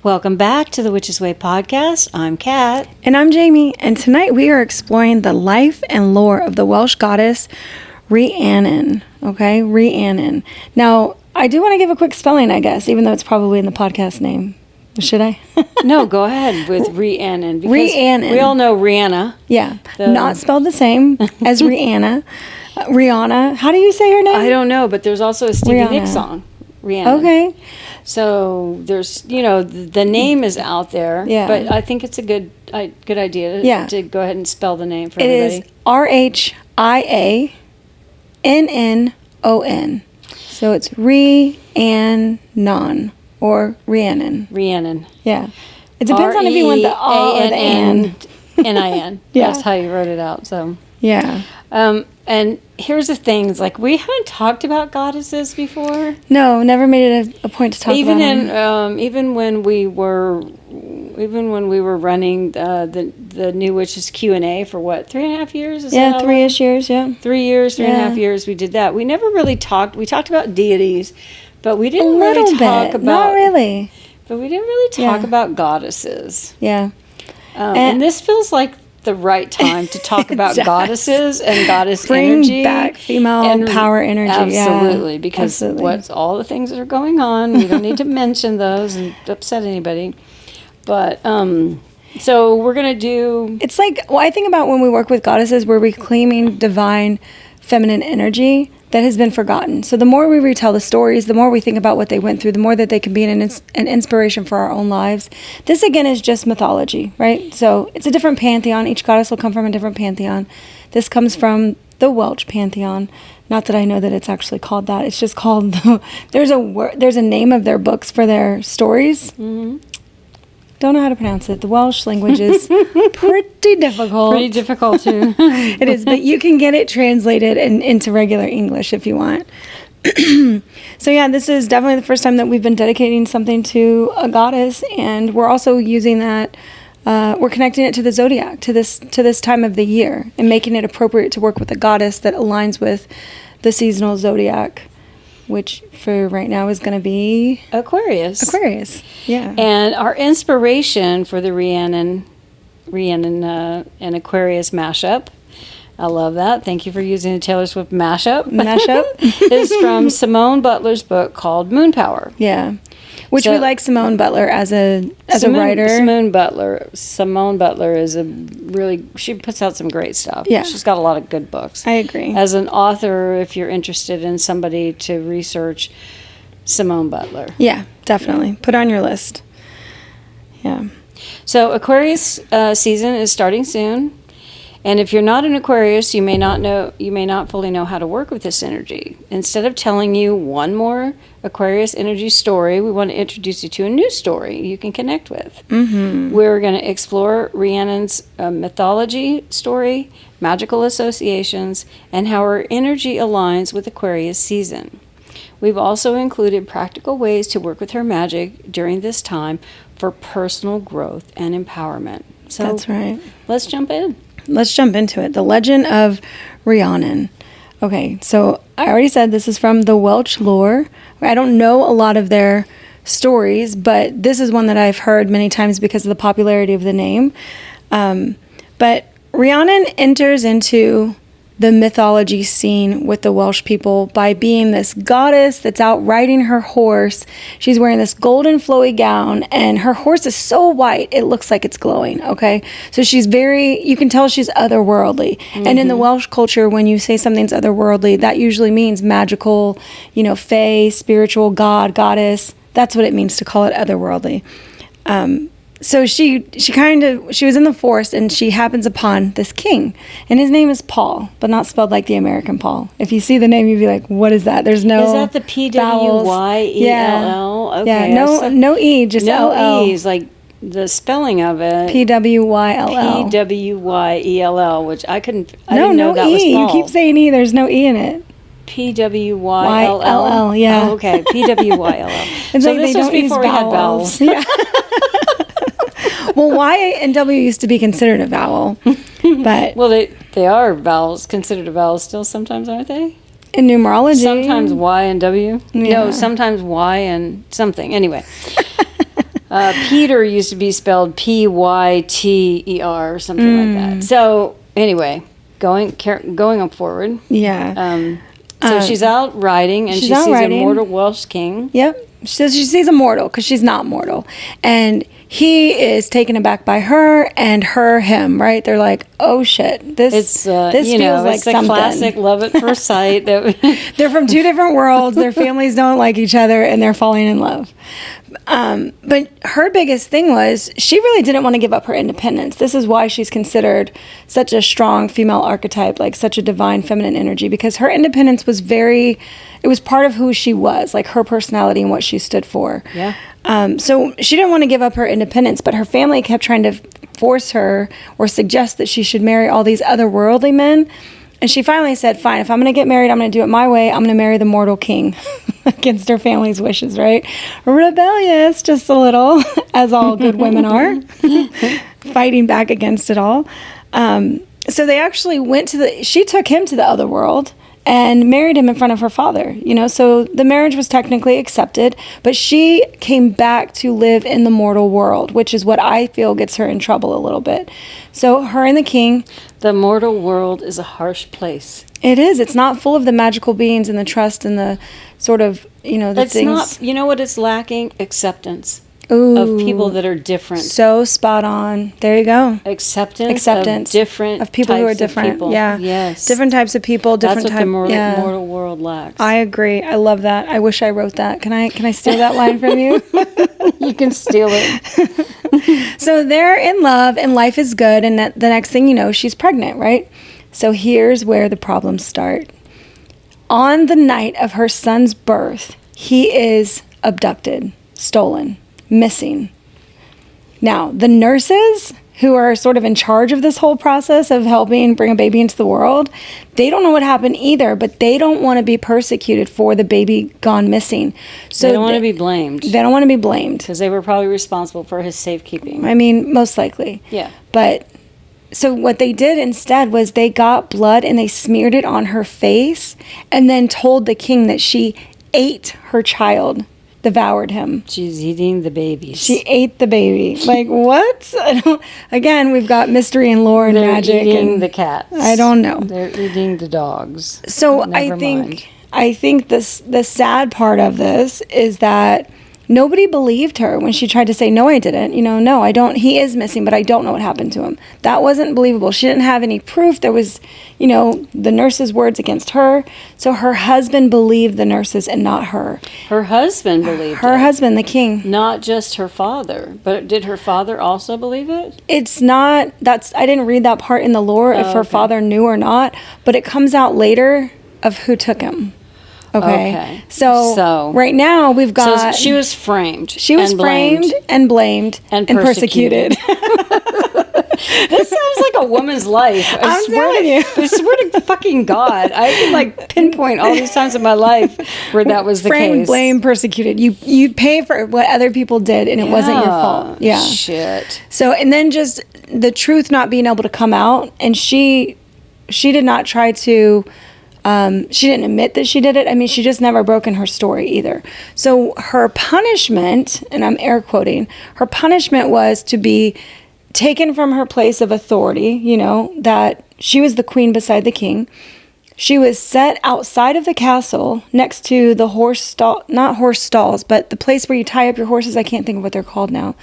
Welcome back to the Witch's Way podcast. I'm Kat. And I'm Jamie. And tonight we are exploring the life and lore of the Welsh goddess Rhiannon. Okay, Rhiannon. Now, I do want to give a quick spelling, I guess, even though it's probably in the podcast name. Should I? No, go ahead with Rhiannon. Rhiannon. We all know Rihanna. Yeah, not spelled the same as Rihanna. Rihanna. How do you say her name? I don't know, but there's also a Stevie Nicks song, Rhiannon. Okay. So there's, the name is out there, but I think it's a good idea to go ahead and spell the name for everybody. It is Rhiannon. So it's Rhiannon or Rhiannon. Rhiannon. Yeah. It depends on if you want the A or the N. N-I-N. Yeah. That's how you wrote it out. So yeah. And here's the things, like, we haven't talked about goddesses before. No, never made it a point to talk about them. Even when we were running the New Witches Q&A for what, 3.5 years? Is that 3-ish years, yeah. 3 years, 3.5 years we did that. We never really talked. We talked about deities, but we didn't really talk about. Not really. But we didn't really talk about goddesses. Yeah. And this feels like the right time to talk about goddesses and goddess energy. Bring back female power energy. Absolutely, because what's all the things that are going on, we don't need to mention those and upset anybody. But so we're going to do... It's like, I think about when we work with goddesses, we're reclaiming divine feminine energy that has been forgotten. So the more we retell the stories, the more we think about what they went through, the more that they can be an inspiration for our own lives. This, again, is just mythology, right? So it's a different pantheon. Each goddess will come from a different pantheon. This comes from the Welsh pantheon. Not that I know that it's actually called that. It's just called... There's a name of their books for their stories. Mm-hmm. Don't know how to pronounce it. The Welsh language is pretty difficult. Pretty difficult, too. It is, but you can get it translated into regular English if you want. So, yeah, this is definitely the first time that we've been dedicating something to a goddess, and we're also using that, we're connecting it to the zodiac, to this time of the year, and making it appropriate to work with a goddess that aligns with the seasonal zodiac, which for right now is going to be... Aquarius, yeah. And our inspiration for the Rhiannon and Aquarius mashup, I love that. Thank you for using the Taylor Swift mashup. Is from Simone Butler's book called Moon Power. Yeah. Which we like Simone Butler as a writer. Simone Butler is she puts out some great stuff. Yeah. She's got a lot of good books. I agree. As an author, if you're interested in somebody to research, Simone Butler. Yeah, definitely. Put on your list. Yeah. So Aquarius season is starting soon. And if you're not an Aquarius, you may not fully know how to work with this energy. Instead of telling you one more Aquarius energy story, we want to introduce you to a new story you can connect with. Mm-hmm. We're going to explore Rhiannon's mythology story, magical associations, and how her energy aligns with Aquarius season. We've also included practical ways to work with her magic during this time for personal growth and empowerment. So that's right. Let's jump in. Let's jump into it. The Legend of Rhiannon. Okay, so I already said this is from the Welsh lore. I don't know a lot of their stories, but this is one that I've heard many times because of the popularity of the name. But Rhiannon enters into the mythology scene with the Welsh people by being this goddess that's out riding her horse. She's wearing this golden flowy gown, and her horse is so white it looks like it's glowing, okay? So you can tell she's otherworldly. Mm-hmm. And in the Welsh culture, when you say something's otherworldly, that usually means magical, fae, spiritual, god, goddess. That's what it means to call it otherworldly. So she was in the forest, and she happens upon this king, and his name is Paul, but not spelled like the American Paul. If you see the name, you'd be like, what is that? There's no... Is that the P-W-Y-E-L-L? Yeah. Okay. Yeah, no E, just no L-L. E's, like the spelling of it. P-W-Y-L-L. P-W-Y-E-L-L, which I didn't know that was Paul. You keep saying E, there's no E in it. P-W-Y-L-L? Yeah. Oh, okay, P-W-Y-L-L. It's so like this was before we had vowels. Yeah. Well, Y and W used to be considered a vowel, but... Well, they are vowels, considered a vowel still sometimes, aren't they? In numerology. Sometimes Y and W. Yeah. No, sometimes Y and something. Anyway. Peter used to be spelled Pyter or something like that. So anyway, going on forward. Yeah. So she's out riding, and she sees a mortal Welsh king. Yep. So she sees a mortal because she's not mortal. And he is taken aback by her and him, right? They're like, oh shit, this feels like it's the something. classic love at first sight. They're from two different worlds. Their families don't like each other, and they're falling in love. But her biggest thing was she really didn't want to give up her independence. This is why she's considered such a strong female archetype, like such a divine feminine energy, because her independence was it was part of who she was, like her personality and what she stood for. Yeah. So she didn't want to give up her independence, but her family kept trying to force her or suggest that she should marry all these otherworldly men. And she finally said, fine, if I'm going to get married, I'm going to do it my way. I'm going to marry the mortal king against her family's wishes, right? Rebellious, just a little, as all good women are, fighting back against it all. So they actually she took him to the other world and married him in front of her father, so the marriage was technically accepted, but she came back to live in the mortal world, which is what I feel gets her in trouble a little bit. So her and the king. The mortal world is a harsh place. It is. It's not full of the magical beings and the trust and the sort of, the things. You know what it's lacking? Acceptance. Ooh, of people that are different. So spot on. There you go. Acceptance of different of people who are different. People. Yeah. Yes. Different types of people. Different That's what the mortal world lacks. I agree. I love that. I wish I wrote that. Can I steal that line from you? You can steal it. So they're in love and life is good, and the next thing you know, she's pregnant, right? So here's where the problems start. On the night of her son's birth, he is abducted, stolen, missing. Now, the nurses who are sort of in charge of this whole process of helping bring a baby into the world, they don't know what happened either, but they don't want to be persecuted for the baby gone missing. So they don't want to be blamed. They don't want to be blamed. Because they were probably responsible for his safekeeping. I mean, most likely. Yeah. But so what they did instead was they got blood and they smeared it on her face and then told the king that she ate her child. Devoured him. She's eating the babies. She ate the baby. Like, what? Again, we've got mystery and lore and magic. They're eating the cats. I don't know. They're eating the dogs. So I think the sad part of this is that nobody believed her when she tried to say, no, I didn't. No, I don't. He is missing, but I don't know what happened to him. That wasn't believable. She didn't have any proof. There was, the nurse's words against her. So her husband believed the nurses and not her. Her husband believed her husband, the king. Not just her father. But did her father also believe it? It's not, I didn't read that part in the lore if her father knew or not, but it comes out later of who took him. Okay. So right now we've got. So she was framed. She was framed and blamed and persecuted. This sounds like a woman's life. I swear to fucking God. I can pinpoint all these times in my life where that was the case. Framed, blamed, persecuted. You pay for what other people did and it wasn't your fault. Yeah. Shit. So, and then just the truth not being able to come out, and she did not try to. She didn't admit that she did it. I mean, she just never broken her story either. So her punishment, and I'm air quoting, her punishment was to be taken from her place of authority, that she was the queen beside the king. She was set outside of the castle next to the not horse stalls, but the place where you tie up your horses. I can't think of what they're called now.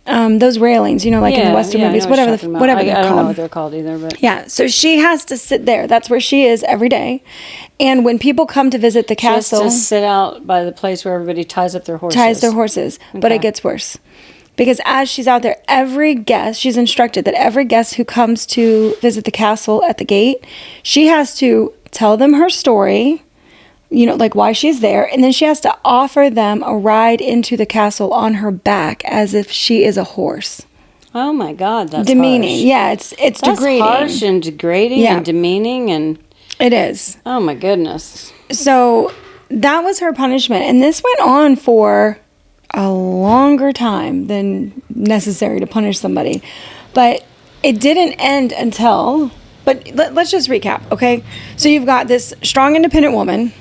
Those railings, in the Western movies, whatever they're called. I don't know what they're called either, but yeah. So she has to sit there. That's where she is every day. And when people come to visit the castle, she has to sit out by the place where everybody ties up their horses. Okay. But it gets worse. Because as she's out there, she's instructed that every guest who comes to visit the castle at the gate, she has to tell them her story, why she's there, and then she has to offer them a ride into the castle on her back as if she is a horse. Oh my God, that's demeaning. Harsh. Yeah, it's that's degrading. Harsh and degrading and demeaning and it is. Oh my goodness. So that was her punishment, and this went on for a longer time than necessary to punish somebody, but it didn't end until. But let's just recap, okay? So you've got this strong, independent woman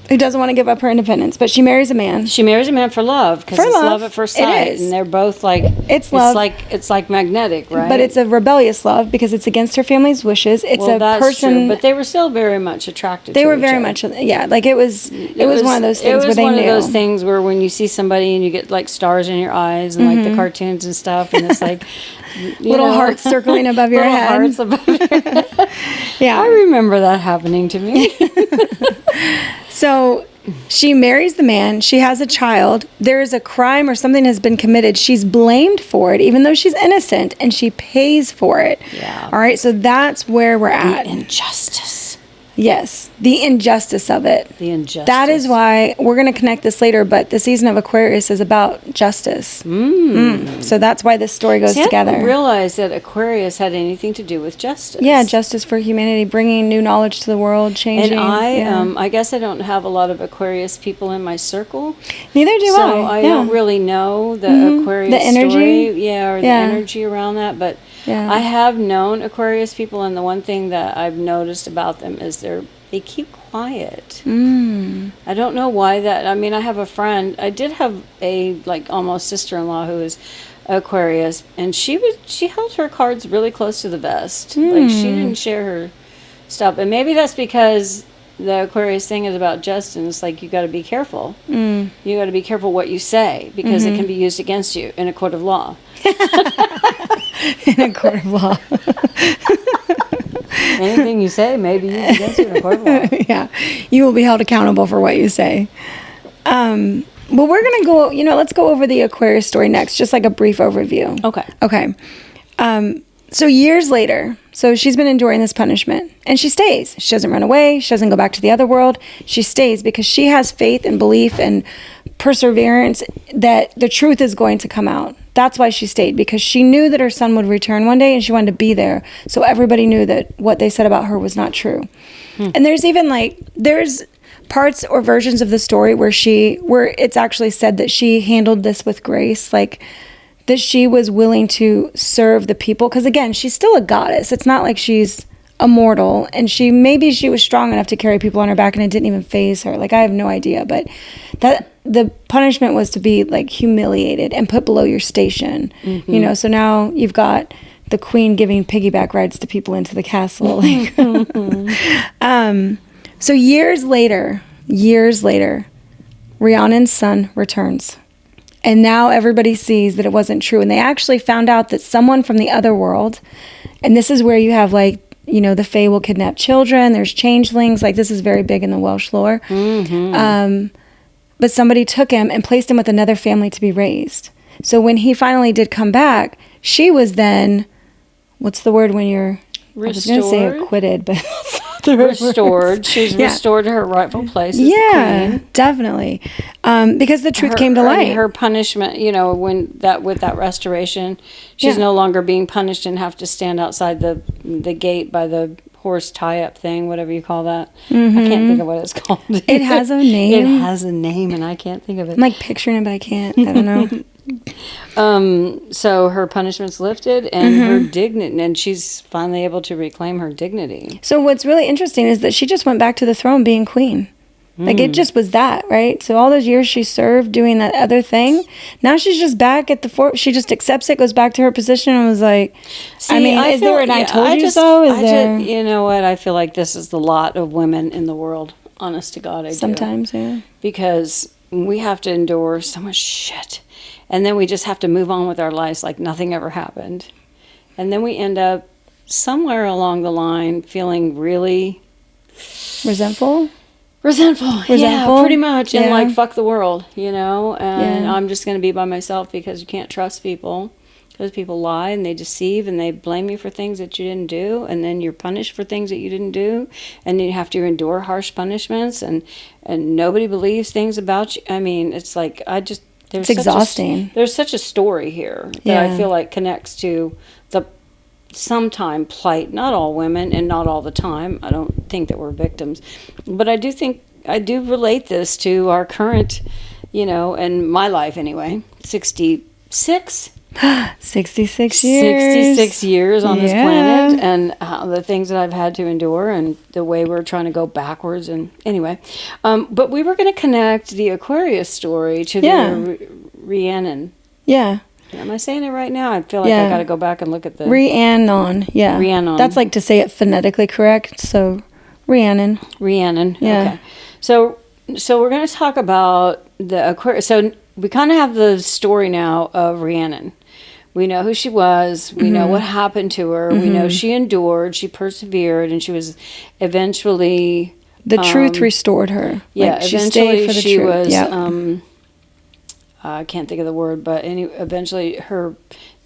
Who doesn't want to give up her independence, but she marries a man. She marries a man for love, because it's love at first sight. It is. And they're both like, It's love. It's like magnetic, right? But it's a rebellious love because it's against her family's wishes. It's that's person. true. But they were still very much attracted They to were each very other. much, yeah. Like it was one of those things where they knew. It was one of those things where when you see somebody and you get like stars in your eyes and like the cartoons and stuff, and it's like Little hearts circling above your little head. hearts above your head. Yeah. I remember that happening to me. So she marries the man. She has a child. There is a crime or something has been committed. She's blamed for it, even though she's innocent, and she pays for it. Yeah. All right. So that's where we're at. The injustice. Yes. The injustice of it. The injustice. That is why we're going to connect this later, but the season of Aquarius is about justice. So that's why this story goes together. I didn't realize that Aquarius had anything to do with justice. Yeah, justice for humanity, bringing new knowledge to the world, changing. And I guess I don't have a lot of Aquarius people in my circle. Neither do I. So I don't really know the Aquarius The energy? story. Yeah, the energy around that. But Yeah. I have known Aquarius people, and the one thing that I've noticed about them is they keep quiet. I don't know why that. I mean, I have a friend. I did have a like almost sister-in-law who is Aquarius, and she held her cards really close to the vest. Like she didn't share her stuff, and maybe that's because the Aquarius thing is about justice. And it's like you got to be careful. You got to be careful what you say, because it can be used against you in a court of law. In a court of law. Anything you say may be used against you in a court of law. Yeah. You will be held accountable for what you say. Well, we're going to go, let's go over the Aquarius story next, just like a brief overview. Okay. So years later, so she's been enduring this punishment, and she stays. She doesn't run away. She doesn't go back to the other world. She stays because she has faith and belief and perseverance that the truth is going to come out. That's why she stayed, because she knew that her son would return one day, and she wanted to be there. So everybody knew that what they said about her was not true. And there's even there's parts or versions of the story where it's actually said that she handled this with grace, like that she was willing to serve the people. Because again, she's still a goddess. It's not like she's immortal, and maybe she was strong enough to carry people on her back and it didn't even faze her. Like, I have no idea, but that the punishment was to be like humiliated and put below your station. So now you've got the queen giving piggyback rides to people into the castle. So years later, Rhiannon's son returns. And now everybody sees that it wasn't true. And they actually found out that someone from the other world, and this is where you have the Fae will kidnap children. There's changelings. Like, this is very big in the Welsh lore. But somebody took him and placed him with another family to be raised. So when he finally did come back, she was then, what's the word when you're, Restored? I was going to say acquitted, but Restored. She's restored to her rightful place as the queen. Definitely. Because the truth came to light. Her punishment, with that restoration, she's no longer being punished and have to stand outside the gate by the horse tie-up thing, whatever you call that. I can't think of what it's called. It has a name. It has a name, and I can't think of it. I'm like picturing it, but I can't. I don't know. So her punishment's lifted, and her dignity, and she's finally able to reclaim her dignity. So what's really interesting is that she just went back to the throne being queen. Like, it just was that, right? So all those years she served doing that other thing, now she's just back at the fort. She just accepts it, goes back to her position, and was like, is there an I told you so? You know what? I feel like this is the lot of women in the world. Honest to God, I do. Sometimes, yeah. Because we have to endure so much shit. And then we just have to move on with our lives like nothing ever happened. And then we end up somewhere along the line feeling really... Resentful, yeah, pretty much. And like, fuck the world, and I'm just going to be by myself, because you can't trust people, because people lie and they deceive and they blame you for things that you didn't do, and then you're punished for things that you didn't do, and you have to endure harsh punishments, and nobody believes things about you. I mean, it's like, it's exhausting. There's such a story here that I feel like connects to the sometime plight, not all women and not all the time. I don't think that we're victims, but I do relate this to our current, in my life anyway, 66. 66 years. 66 years on this Yeah. planet, and how the things that I've had to endure, and the way we're trying to go backwards. And anyway, but we were going to connect the Aquarius story to the Rhiannon. Yeah. Am I saying it right now? I feel like I got to go back and look at the REE-ANN-NIN. Yeah. Rhiannon. That's like to say it phonetically correct. So Rhiannon. Rhiannon. Yeah. Okay. So we're going to talk about the Aquarius. So we kind of have the story now of Rhiannon. We know who she was. We know what happened to her. We know she endured. She persevered, and she was eventually The truth restored her. Yeah, Like, she eventually stayed for the she truth. was. Yep. I can't think of the word, but eventually her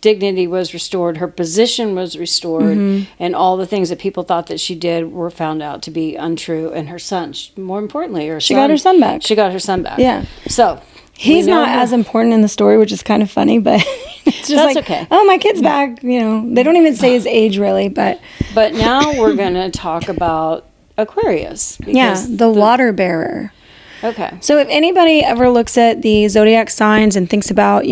dignity was restored. Her position was restored, and all the things that people thought that she did were found out to be untrue. And her son, more importantly, She got her son back. She got her son back. Yeah. So He's not as important in the story, which is kind of funny, but it's just That's like, okay. oh, my kid's back. You know, they don't even say his age really, but But now we're going to talk about Aquarius. Because the water bearer. Okay. So if anybody ever looks at the zodiac signs and thinks about,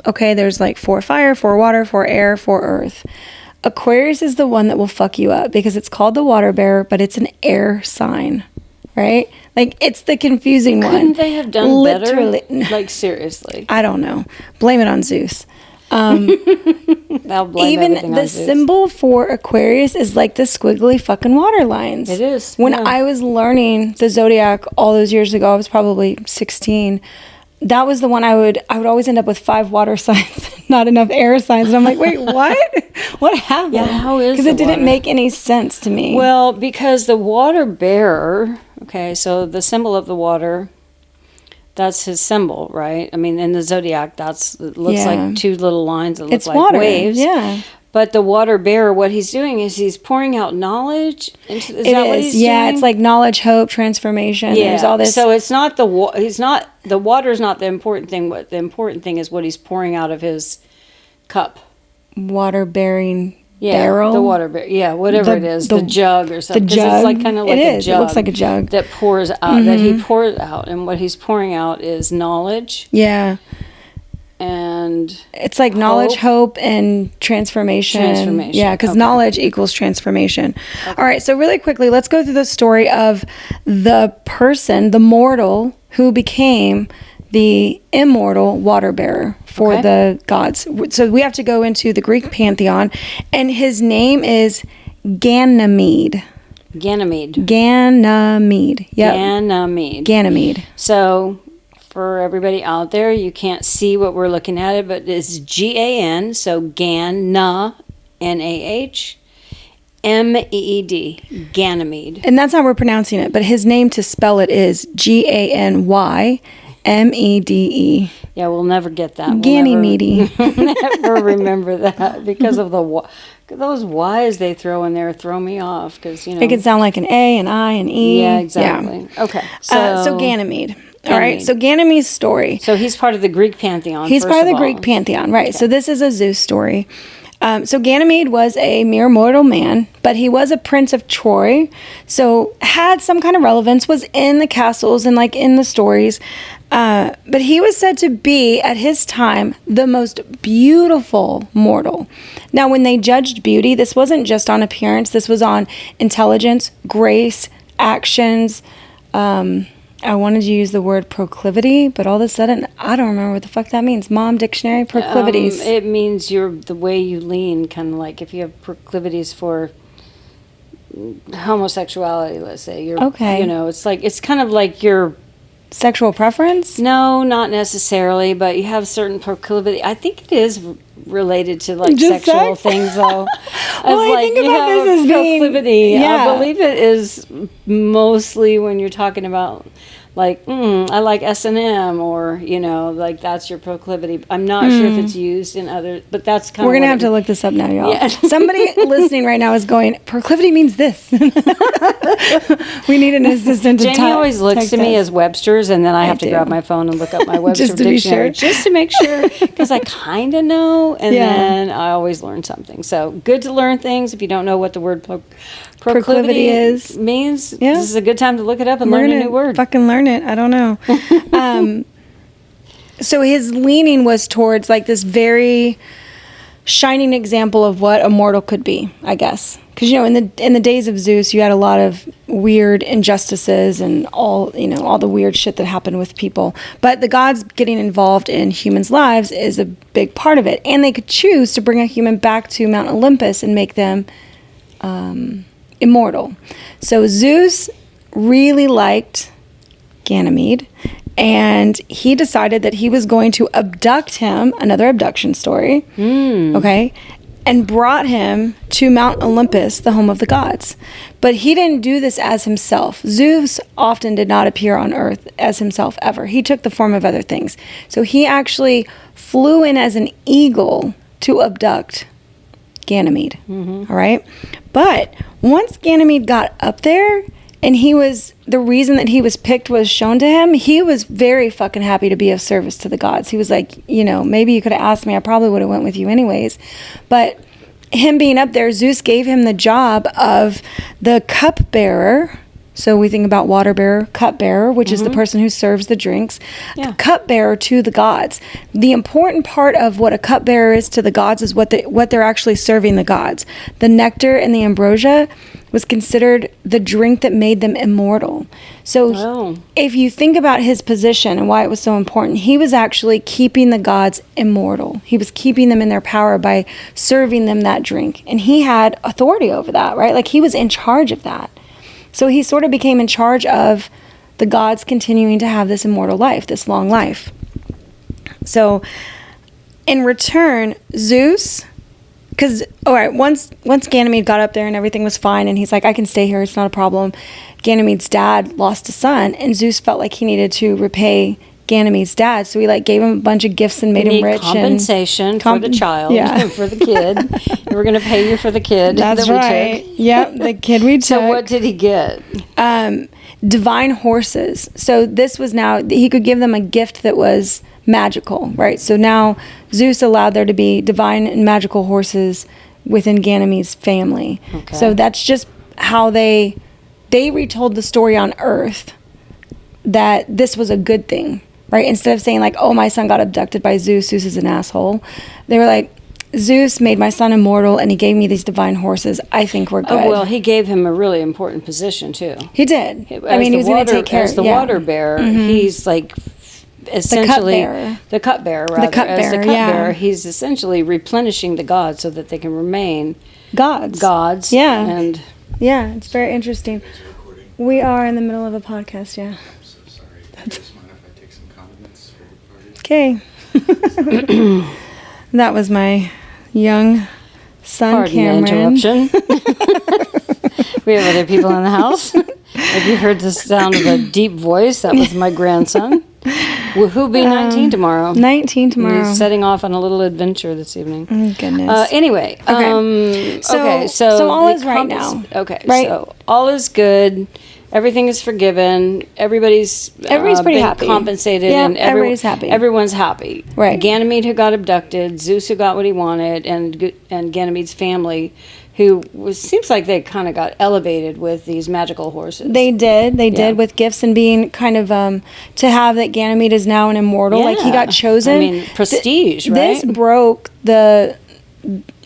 okay, there's like 4 fire, 4 water, 4 air, 4 earth. Aquarius is the one that will fuck you up because it's called the water bearer, but it's an air sign, right? Like, it's the confusing one. Couldn't they have done Literally. better? Like, seriously. I don't know. Blame it on Zeus. I'll blame everything Even on the Zeus. symbol for Aquarius is like the squiggly fucking water lines. It is, When yeah. I was learning the zodiac all those years ago, I was probably 16. That was the one I would always end up with 5 water signs, not enough air signs. And I'm like, wait, what? What happened? Yeah, how is Because the it didn't water? make any sense to me. Well, because the water bearer, okay, so the symbol of the water, that's his symbol, right? I mean, in the zodiac, it looks Yeah. like 2 little lines that look It's like water. waves. Yeah. But the water bearer, what he's doing is he's pouring out knowledge. Is It that what is. he's Yeah, doing? it's like knowledge, hope, transformation. There's all this. So it's not the water is not the important thing. What the important thing is what he's pouring out of his cup. water bearing Yeah, barrel. the water bearer. Yeah, whatever The- it is, the- the jug or something. 'Cause jug. It's like kind of like It a is. jug. It looks like a jug. that pours out. That he pours out, and what he's pouring out is knowledge Yeah. and It's like knowledge, hope, and transformation. Transformation. Yeah, because Okay. knowledge equals transformation. All right, so really quickly, let's go through the story of the person, the mortal, who became the immortal water bearer for Okay. the gods. So we have to go into the Greek pantheon, and his name is Ganymede. Ganymede. Ganymede. Yep. Ganymede. Ganymede. So, for everybody out there, you can't see what we're looking at it, but it's Gan. So Ganna, Nah, Meed, Ganymede. And that's how we're pronouncing it. But his name to spell it is Ganymede. Yeah, we'll never get that. We'll Ganymede. never remember that because of those Y's they throw in there throw me off because It can sound like an A, an I, an E. Yeah, exactly. Okay, So Ganymede. All right. So Ganymede's story. So he's part of the Greek pantheon. He's first part of the all. Greek pantheon, right? So this is a Zeus story. So Ganymede was a mere mortal man, but he was a prince of Troy, so had some kind of relevance, was in the castles and like in the stories. But he was said to be, at his time, the most beautiful mortal. Now, when they judged beauty, this wasn't just on appearance. This was on intelligence, grace, actions. I wanted to use the word proclivity, but all of a sudden, I don't remember what the fuck that means. Mom, dictionary, proclivities. It means the way you lean, kind of like if you have proclivities for homosexuality, let's say. Okay. It's kind of like your... Sexual preference? No, not necessarily, but you have certain proclivity. I think it is related to like Just sexual sex? things, though. Well, I think about this as being- proclivity. yeah. I believe it is mostly when you're talking about like, I like S&M, or like that's your proclivity. I'm not sure if it's used in other, but that's kind of. We're gonna have to look this up now, y'all. Yeah. Somebody listening right now is going, proclivity means this. We need an assistant to Jamie always looks to me as Webster's, and then I have to do. grab my phone and look up my Webster Just to be dictionary sure. just to make sure, because I kind of know, and Yeah. then I always learn something. So good to learn things. If you don't know what the word Proclivity proclivity is. means, Yeah. this is a good time to look it up and We're learn a gonna new word. fucking learn it. I don't know. So his leaning was towards like this very shining example of what a mortal could be, I guess. Because, you know, in the days of Zeus, you had a lot of weird injustices and all the weird shit that happened with people. But the gods getting involved in humans' lives is a big part of it. And they could choose to bring a human back to Mount Olympus and make them immortal. So Zeus really liked Ganymede, and he decided that he was going to abduct him, another abduction story, okay, and brought him to Mount Olympus, the home of the gods. But he didn't do this as himself. Zeus often did not appear on earth as himself ever. He took the form of other things. So he actually flew in as an eagle to abduct Ganymede, all right? But once Ganymede got up there, and the reason that he was picked was shown to him, he was very fucking happy to be of service to the gods. He was like, you know, maybe you could have asked me, I probably would have went with you anyways. But him being up there, Zeus gave him the job of the cupbearer. So we think about water bearer, cupbearer, which is the person who serves the drinks. Yeah. The cupbearer to the gods. The important part of what a cupbearer is to the gods is what they're actually serving the gods. The nectar and the ambrosia was considered the drink that made them immortal. So if you think about his position and why it was so important, he was actually keeping the gods immortal. He was keeping them in their power by serving them that drink. And he had authority over that, right? Like he was in charge of that. So he sort of became in charge of the gods continuing to have this immortal life, this long life. So in return, Zeus, because, all right, once Ganymede got up there and everything was fine, and he's like, I can stay here, it's not a problem. Ganymede's dad lost a son, and Zeus felt like he needed to repay Ganymede's dad, so he like gave him a bunch of gifts and made him rich. Compensation for the child, for the kid. We're going to pay you for the kid. That's right. Yep, the kid we took. So what did he get? Divine horses. So this was now, he could give them a gift that was magical, right? So now Zeus allowed there to be divine and magical horses within Ganymede's family. Okay. So that's just how they retold the story on Earth, that this was a good thing, right? Instead of saying like, oh, my son got abducted by Zeus, Zeus is an asshole. They were like, Zeus made my son immortal and he gave me these divine horses. I think we're good. Oh, well, he gave him a really important position too. He did. I mean, he was going to take care of the water bearer. He's like essentially the cupbearer. As the cupbearer, he's essentially replenishing the gods so that they can remain gods. Yeah. And yeah, it's very interesting. We are in the middle of a podcast, yeah. I'm so sorry. Do you guys mind if I take some condiments for the party? Okay. That was my young son, Pardon Cameron. The interruption. We have other people in the house. If you heard the sound of a deep voice, that was my grandson. Who'll be 19 tomorrow. 19 tomorrow. He's setting off on a little adventure this evening. Oh, goodness. Anyway. So all is right now. Okay. Right? So all is good. Everything is forgiven. Everybody's pretty happy. Compensated. Yeah, and everybody's happy. Everyone's happy. Right. Ganymede, who got abducted, Zeus, who got what he wanted, and Ganymede's family, who seems like they kind of got elevated with these magical horses. They did with gifts and being kind of to have that Ganymede is now an immortal. Like he got chosen. I mean, prestige, right? This broke the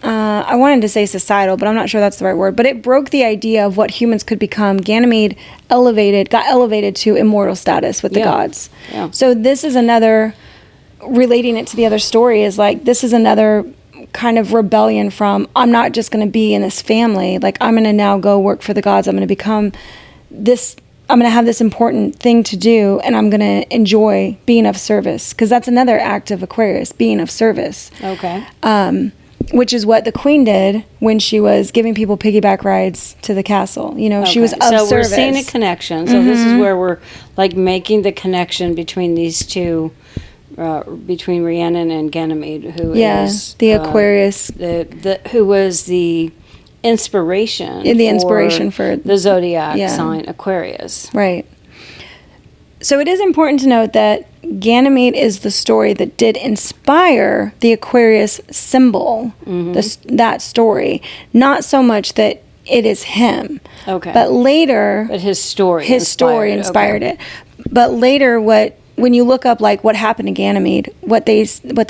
I wanted to say societal, but I'm not sure that's the right word. But it broke the idea of what humans could become. Ganymede got elevated to immortal status with the gods. Yeah. So this is another, relating it to the other story, is like, this is another kind of rebellion from, I'm not just going to be in this family. Like, I'm going to now go work for the gods. I'm going to become this, I'm going to have this important thing to do, and I'm going to enjoy being of service. Because that's another act of Aquarius, being of service. Okay. Which is what the queen did when she was giving people piggyback rides to the castle. You know, she was of service. So we're seeing a connection. So this is where we're like making the connection between these two, between Rhiannon and Ganymede, who is the Aquarius, who was the inspiration, for the zodiac sign Aquarius. Right. So it is important to note that Ganymede is the story that did inspire the Aquarius symbol, that story. Not so much that it is him. Okay. But later... But his story inspired it. But later what when you look up like what happened to Ganymede, what they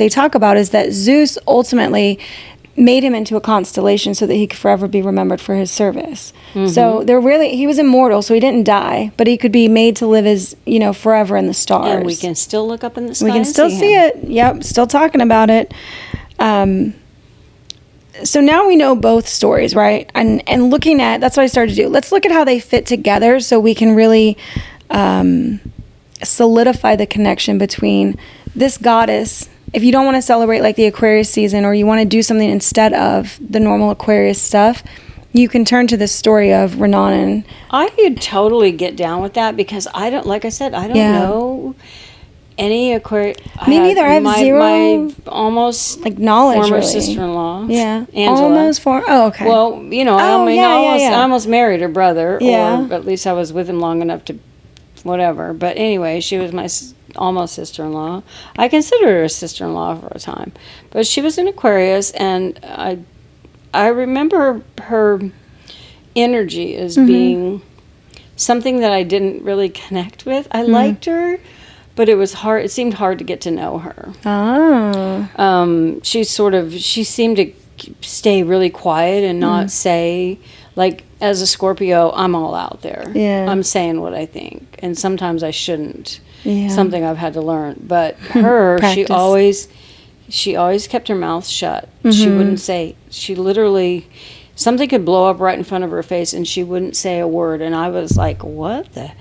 talk about is that Zeus ultimately made him into a constellation so that he could forever be remembered for his service. So he was immortal, so he didn't die, but he could be made to live as, forever in the stars. And we can still look up in the sky. We can still see it. Yep, still talking about it. So now we know both stories, right? And looking at, that's what I started to do. Let's look at how they fit together so we can really solidify the connection between this goddess. If you don't want to celebrate like the Aquarius season, or you want to do something instead of the normal Aquarius stuff, you can turn to the story of Rhiannon. I could totally get down with that, because I don't know any Aquarius. Me neither. I have zero my almost like knowledge. Former really. Sister-in-law. Yeah, Angela. Oh, okay. Well, I I almost married her brother, Yeah. or at least I was with him long enough to, whatever. But anyway, she was my almost sister-in-law. I considered her a sister-in-law for a time, but she was an Aquarius, and I remember her energy as being something that I didn't really connect with. I liked her, but it was hard. It seemed hard to get to know her. Oh. She seemed to stay really quiet and not say, like, as a Scorpio, I'm all out there. Yeah. I'm saying what I think, and sometimes I shouldn't. Yeah. Something I've had to learn. But her, Practice. she always kept her mouth shut. She wouldn't say. She literally, something could blow up right in front of her face, and she wouldn't say a word. And I was like, "What the?"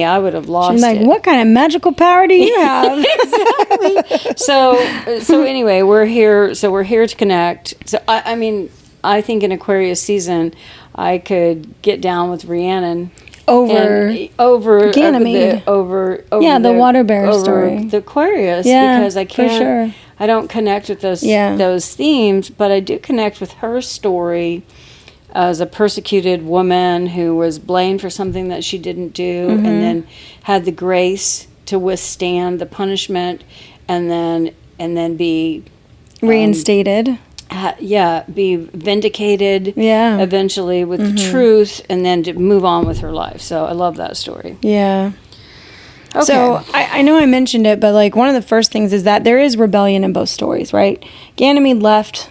I would have lost She's like, it. what kind of magical power do you have? Exactly. So anyway, we're here. So we're here to connect. So I think in Aquarius season, I could get down with Rhiannon over Ganymede. over the water bearer over story. the Aquarius, Yeah, because I can't. for sure. I don't connect with those themes, but I do connect with her story as a persecuted woman who was blamed for something that she didn't do, and then had the grace to withstand the punishment, and then be Reinstated. Be vindicated eventually with the truth, and then to move on with her life. So I love that story. Yeah. Okay. So I know I mentioned it, but like one of the first things is that there is rebellion in both stories, right? Ganymede left,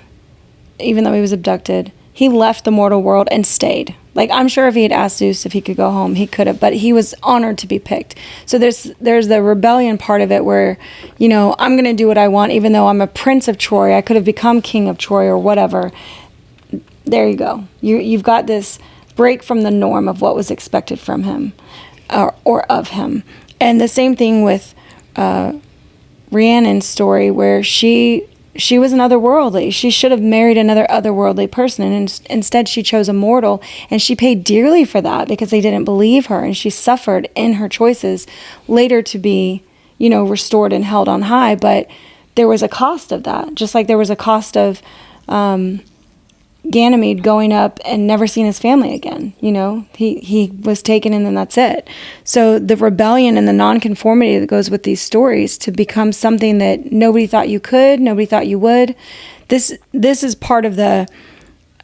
even though he was abducted, he left the mortal world and stayed. Like, I'm sure if he had asked Zeus if he could go home, he could have, but he was honored to be picked. So there's the rebellion part of it where, I'm going to do what I want, even though I'm a prince of Troy. I could have become king of Troy or whatever. There you go. You've got this break from the norm of what was expected from him or of him. And the same thing with Rhiannon's story, where she was an otherworldly. She should have married another otherworldly person, and instead she chose a mortal, and she paid dearly for that because they didn't believe her, and she suffered in her choices later to be, restored and held on high. But there was a cost of that, just like there was a cost of Ganymede going up and never seeing his family again. He was taken, and then that's it. So the rebellion and the nonconformity that goes with these stories to become something that nobody thought you could, nobody thought you would. This is part of the,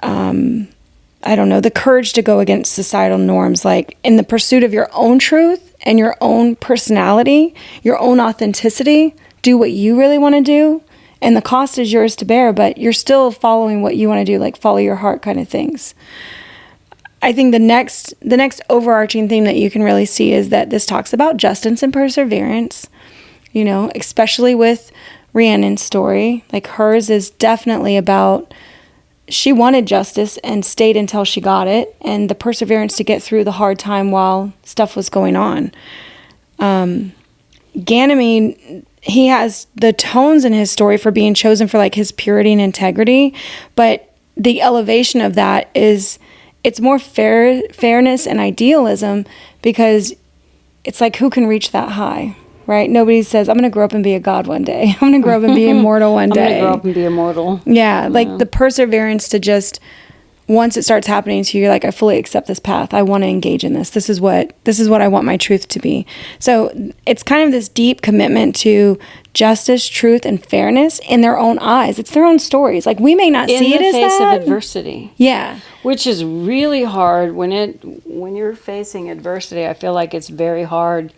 the courage to go against societal norms, like in the pursuit of your own truth and your own personality, your own authenticity. Do what you really want to do. And the cost is yours to bear, but you're still following what you want to do, like follow your heart kind of things. I think the next overarching theme that you can really see is that this talks about justice and perseverance, especially with Rhiannon's story. Like, hers is definitely about, she wanted justice and stayed until she got it, and the perseverance to get through the hard time while stuff was going on. Ganymede, he has the tones in his story for being chosen for like his purity and integrity, but the elevation of that is, it's more fairness and idealism, because it's like, who can reach that high, right? Nobody says, I'm going to grow up and be a god one day. I'm going to grow up and be immortal one day. I'm going to grow up and be immortal. Yeah, like the perseverance to just, once it starts happening to you, you're like, I fully accept this path. I want to engage in this. This is what I want my truth to be. So it's kind of this deep commitment to justice, truth, and fairness in their own eyes. It's their own stories. Like, we may not see it as that. In the face of adversity. Yeah. Which is really hard when you're facing adversity. I feel like it's very hard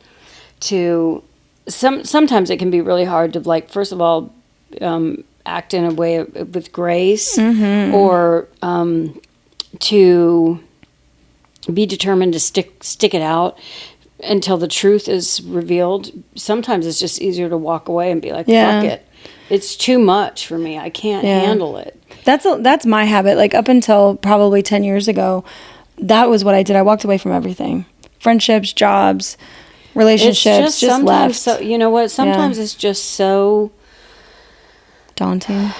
to sometimes it can be really hard to, like, first of all, act in a way with grace, or to be determined to stick it out until the truth is revealed. Sometimes it's just easier to walk away and be like, fuck it. It's too much for me. I can't handle it. That's my habit. Like, up until probably 10 years ago, that was what I did. I walked away from everything. Friendships, jobs, relationships, just left. So, you know what? Sometimes it's just so daunting.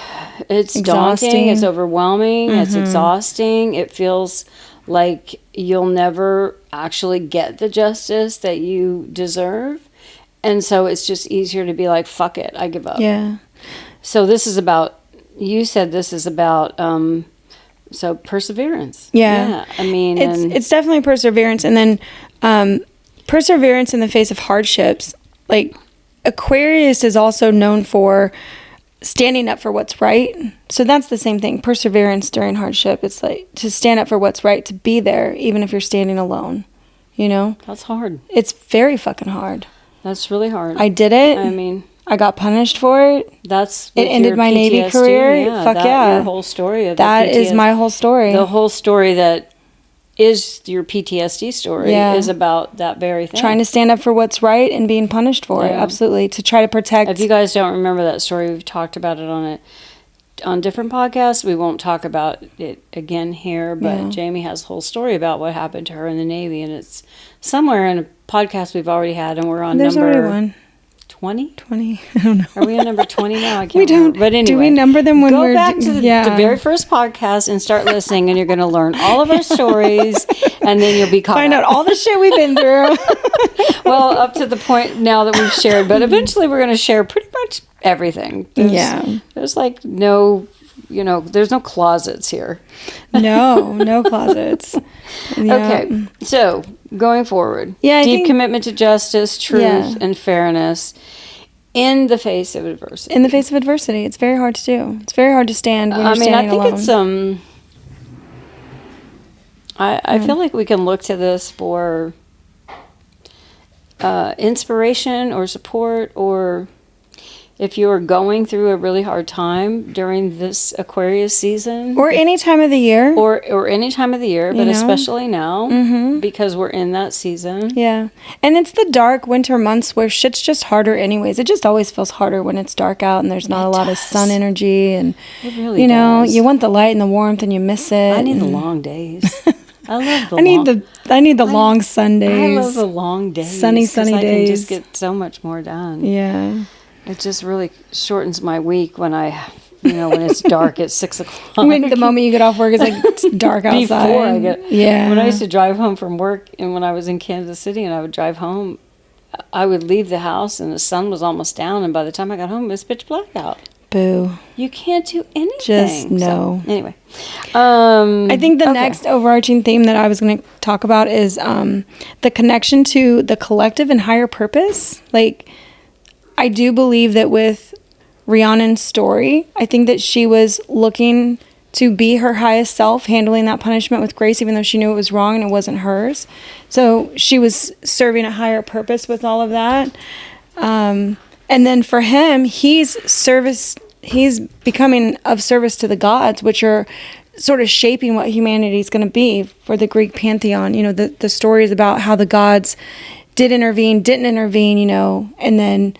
It's exhausting. Daunting. It's overwhelming. It's exhausting. It feels like you'll never actually get the justice that you deserve. And so it's just easier to be like, fuck it, I give up. Yeah. So this is about, you said this is about, so perseverance. Yeah. I mean, it's definitely perseverance. And then perseverance in the face of hardships. Like, Aquarius is also known for standing up for what's right. So that's the same thing. Perseverance during hardship. It's like to stand up for what's right, to be there, even if you're standing alone. You know? That's hard. It's very fucking hard. That's really hard. I did it. I mean, I got punished for it. It ended my Navy PTSD, career. Fuck yeah. Your whole story of that is my whole story. The whole story that is your PTSD story is about that very thing. Trying to stand up for what's right and being punished for it. Absolutely. To try to protect. If you guys don't remember that story, we've talked about it on different podcasts. We won't talk about it again here, but Jamie has a whole story about what happened to her in the Navy, and it's somewhere in a podcast we've already had, and we're on There's number already one. 20? 20. I don't know. Are we on number 20 now? I can't We don't. remember. But anyway. Do we number them when we're... Go back to the very first podcast and start listening, and you're going to learn all of our stories, and then you'll be caught Find up. out all the shit we've been through. Well, up to the point now that we've shared, but eventually we're going to share pretty much everything. There's like no... there's no closets here. No closets. Okay, so going forward, deep commitment to justice, truth, and fairness in the face of adversity. In the face of adversity, it's very hard to do. It's very hard to stand when you're standing alone. I think it's I feel like we can look to this for inspiration or support, or if you're going through a really hard time during this Aquarius season. Or any time of the year. Or any time of the year, but especially now, because we're in that season. Yeah. And it's the dark winter months where shit's just harder anyways. It just always feels harder when it's dark out and there's not a lot of sun energy. And, it really does. You want the light and the warmth and you miss it. I need the long days. I love the I need the long Sundays. I love the long days. Sunny days. I can just get so much more done. Yeah. It just really shortens my week when when it's dark at 6 o'clock. When the moment you get off work, it's dark outside. Before I get, yeah. When I used to drive home from work, and when I was in Kansas City, and I would drive home, I would leave the house, and the sun was almost down, and by the time I got home, it was pitch black out. Boo. You can't do anything. Just no. So, anyway, I think the next overarching theme that I was going to talk about is the connection to the collective and higher purpose. Like, I do believe that with Rhiannon's story, I think that she was looking to be her highest self, handling that punishment with grace, even though she knew it was wrong and it wasn't hers. So she was serving a higher purpose with all of that. And then for him, he's becoming of service to the gods, which are sort of shaping what humanity is going to be for the Greek pantheon. The stories about how the gods didn't intervene, and then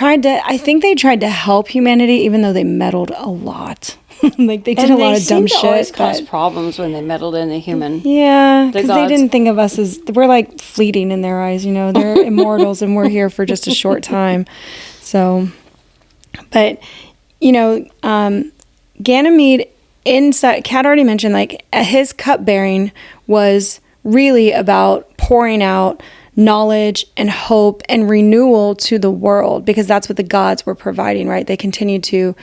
I think they tried to help humanity, even though they meddled a lot. Like, they did a lot of dumb shit. They always cause problems when they meddled in the human. Yeah, because they didn't think of us as, we're like fleeting in their eyes, they're immortals and we're here for just a short time. So, but, Ganymede, inside, Kat already mentioned, like, his cupbearing was really about pouring out knowledge and hope and renewal to the world, because that's what the gods were providing, right? They continued to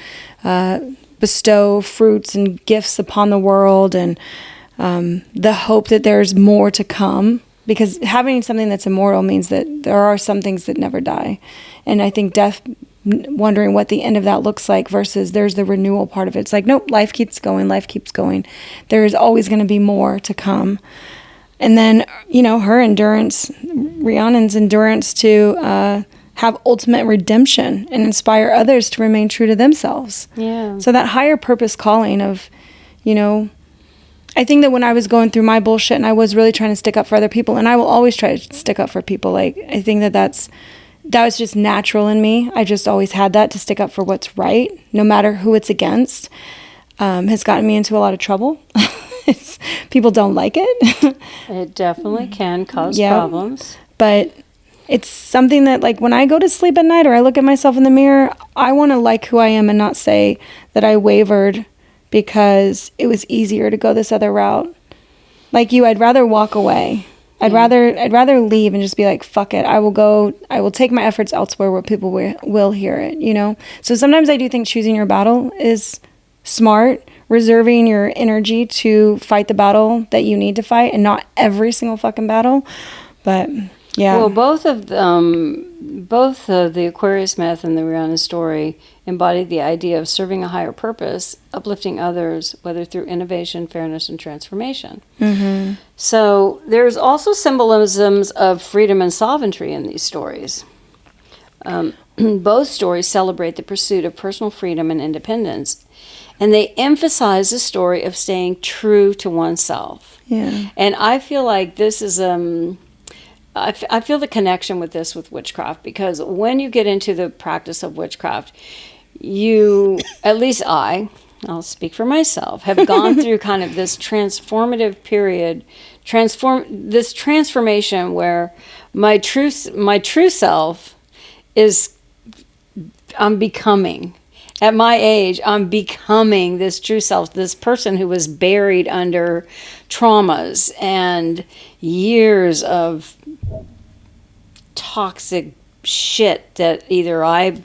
bestow fruits and gifts upon the world, and the hope that there's more to come, because having something that's immortal means that there are some things that never die. And I think death, wondering what the end of that looks like, versus there's the renewal part of it. It's like, nope, life keeps going. There is always going to be more to come. And then, her endurance, Rhiannon's endurance to have ultimate redemption and inspire others to remain true to themselves. Yeah. So that higher purpose calling of, I think that when I was going through my bullshit and I was really trying to stick up for other people, and I will always try to stick up for people. Like, I think that was just natural in me. I just always had that to stick up for what's right, no matter who it's against. Has gotten me into a lot of trouble. People don't like it. It definitely can cause problems. But it's something that, like, when I go to sleep at night or I look at myself in the mirror, I want to like who I am and not say that I wavered because it was easier to go this other route. Like you, I'd rather walk away. I'd rather leave and just be like, fuck it. I will take my efforts elsewhere where people will hear it, So sometimes I do think choosing your battle is smart, reserving your energy to fight the battle that you need to fight, and not every single fucking battle. But yeah. Well, both the Aquarius myth and the Rhiannon story embodied the idea of serving a higher purpose, uplifting others, whether through innovation, fairness, and transformation. Mm-hmm. So there's also symbolisms of freedom and sovereignty in these stories. Both stories celebrate the pursuit of personal freedom and independence, and they emphasize the story of staying true to oneself. Yeah. And I feel like this is I feel the connection with witchcraft, because when you get into the practice of witchcraft, at least I'll speak for myself, have gone through kind of this transformative period, this transformation where my true self is, I'm becoming. At my age, I'm becoming this true self, this person who was buried under traumas and years of toxic shit that either I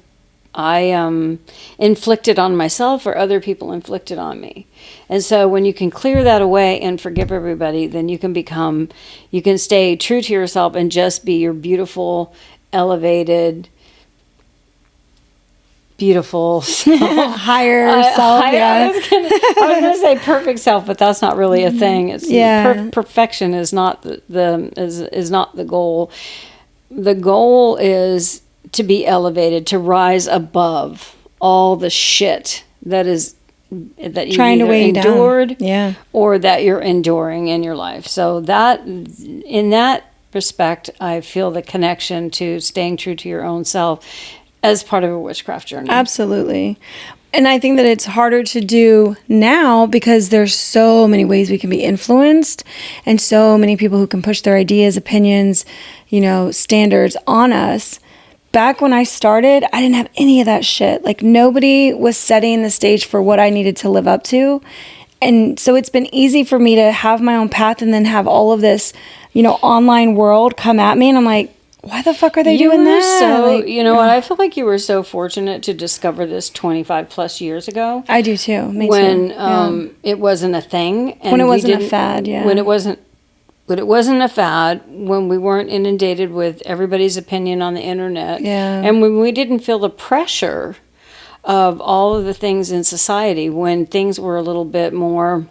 inflicted on myself or other people inflicted on me. And so when you can clear that away and forgive everybody, then you can stay true to yourself and just be your beautiful, elevated, beautiful higher self. I was gonna say perfect self, but that's not really a thing. It's perfection is not the goal. The goal is to be elevated, to rise above all the shit that you trying to weigh endured down. or that you're enduring in your life. So that, in that respect, I feel the connection to staying true to your own self as part of a witchcraft journey. Absolutely. And I think that it's harder to do now because there's so many ways we can be influenced, and so many people who can push their ideas, opinions, standards on us. Back when I started, I didn't have any of that shit. Like, nobody was setting the stage for what I needed to live up to. And so it's been easy for me to have my own path and then have all of this, online world come at me. And I'm like, why the fuck are they doing that? So, what? I feel like you were so fortunate to discover this 25 plus years ago. I do too. Me when too. It wasn't a thing. And when it wasn't a fad, yeah. When it wasn't a fad, when we weren't inundated with everybody's opinion on the internet. Yeah. And when we didn't feel the pressure of all of the things in society, when things were a little bit more,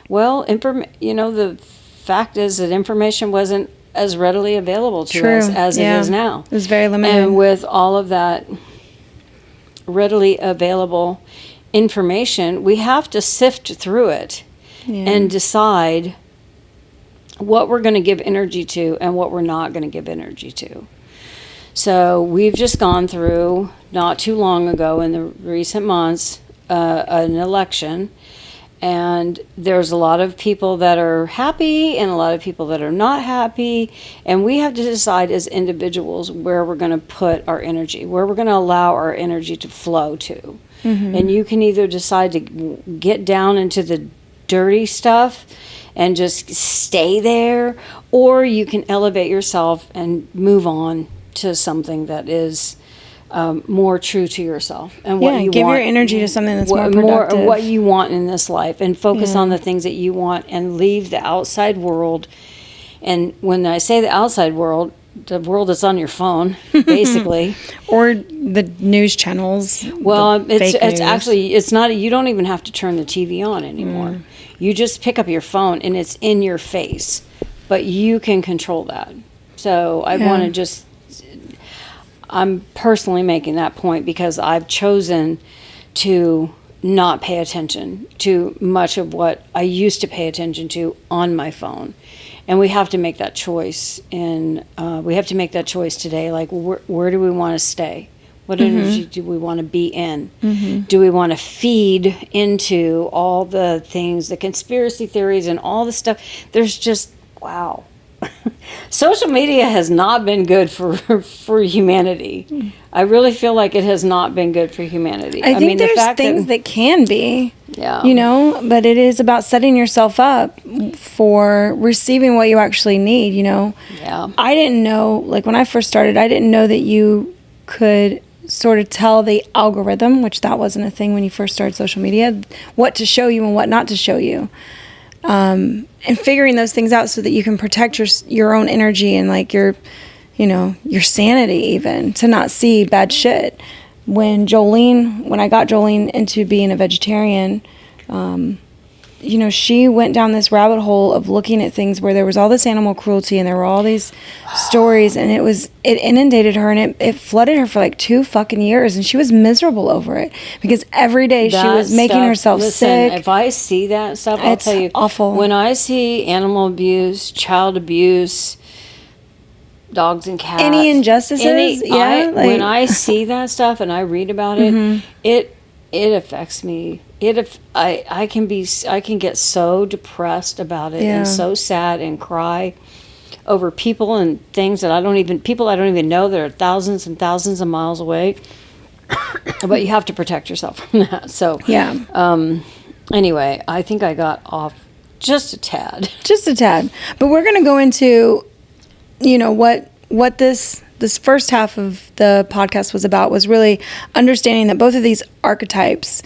the fact is that information wasn't as readily available to us as it is now. It was very limited. And with all of that readily available information, we have to sift through it and decide what we're going to give energy to and what we're not going to give energy to. So we've just gone through, not too long ago in the recent months, an election. And there's a lot of people that are happy and a lot of people that are not happy. And we have to decide as individuals where we're going to put our energy, where we're going to allow our energy to flow to. Mm-hmm. And you can either decide to get down into the dirty stuff and just stay there, or you can elevate yourself and move on to something that is more true to yourself and what you give want. Your energy to something that's more productive. What you want in this life, and focus on the things that you want, and leave the outside world. And when I say the outside world, the world that's on your phone, basically, or the news channels. Well, it's actually, it's not. You don't even have to turn the TV on anymore. You just pick up your phone and it's in your face. but you can control that. So I want to just, I'm personally making that point because I've chosen to not pay attention to much of what I used to pay attention to on my phone. And we have to make that choice. And we have to make that choice today. Like, where do we want to stay? What energy do we want to be in? Do we want to feed into all the things, the conspiracy theories and all the stuff? There's just, wow. Social media has not been good for humanity. I really feel like it has not been good for humanity. I think there's things that can be, but it is about setting yourself up for receiving what you actually need, Yeah. I didn't know, like when I first started, I didn't know that you could sort of tell the algorithm, which that wasn't a thing when you first started social media, what to show you and what not to show you. And figuring those things out so that you can protect your own energy and like your sanity, even to not see bad shit. When I got Jolene into being a vegetarian, she went down this rabbit hole of looking at things where there was all this animal cruelty and there were all these stories, and it inundated her, and it flooded her for like 2 fucking years, and she was miserable over it because every day she was making herself sick. If I see that stuff, I'll tell you, awful. When I see animal abuse, child abuse, dogs and cats, any injustices, when I see that stuff and I read about it, it affects me. I can get so depressed about it and so sad and cry over people and things that I don't even know that are thousands and thousands of miles away. But you have to protect yourself from that. So anyway, I think I got off just a tad. But we're going to go into what this first half of the podcast was about, was really understanding that both of these archetypes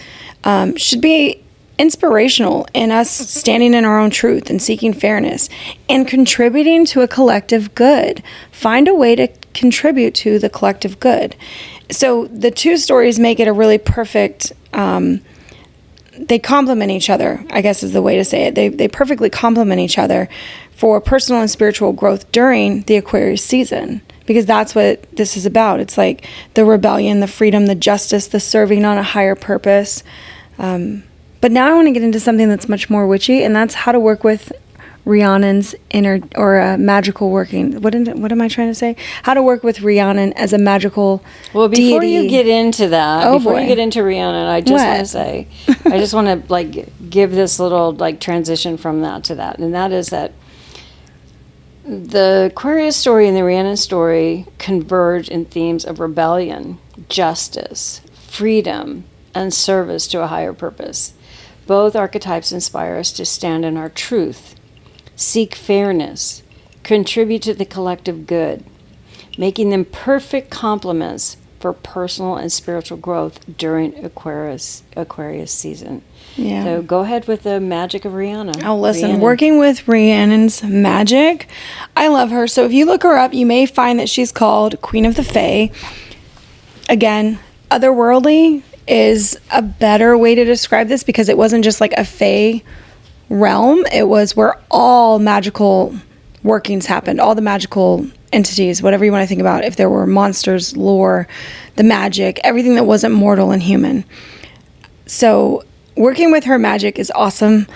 should be inspirational in us standing in our own truth and seeking fairness and contributing to a collective good. Find a way to contribute to the collective good. So the two stories make it a really perfect, they complement each other, I guess is the way to say it. They perfectly complement each other for personal and spiritual growth during the Aquarius season, because that's what this is about. It's like the rebellion, the freedom, the justice, the serving on a higher purpose. But now I want to get into something that's much more witchy, and that's how to work with Rhiannon's inner or magical working. What am I trying to say? How to work with Rhiannon as a magical before deity. you get into that, you get into Rhiannon, I just want to say, I just want to give this little transition from that to that, and that is that the Aquarius story and the Rhiannon story converge in themes of rebellion, justice, freedom, and service to a higher purpose. Both archetypes inspire us to stand in our truth, seek fairness, contribute to the collective good, making them perfect complements for personal and spiritual growth during Aquarius season. Yeah. So go ahead with the magic of Rhiannon. Oh, listen, working with Rhiannon's magic, I love her. So if you look her up, you may find that she's called Queen of the Fae. Again, otherworldly is a better way to describe this, because it wasn't just like a Fae realm. It was where all magical workings happened, all the magical entities, whatever you want to think about. If there were monsters, lore, the magic, everything that wasn't mortal and human. So working with her magic is awesome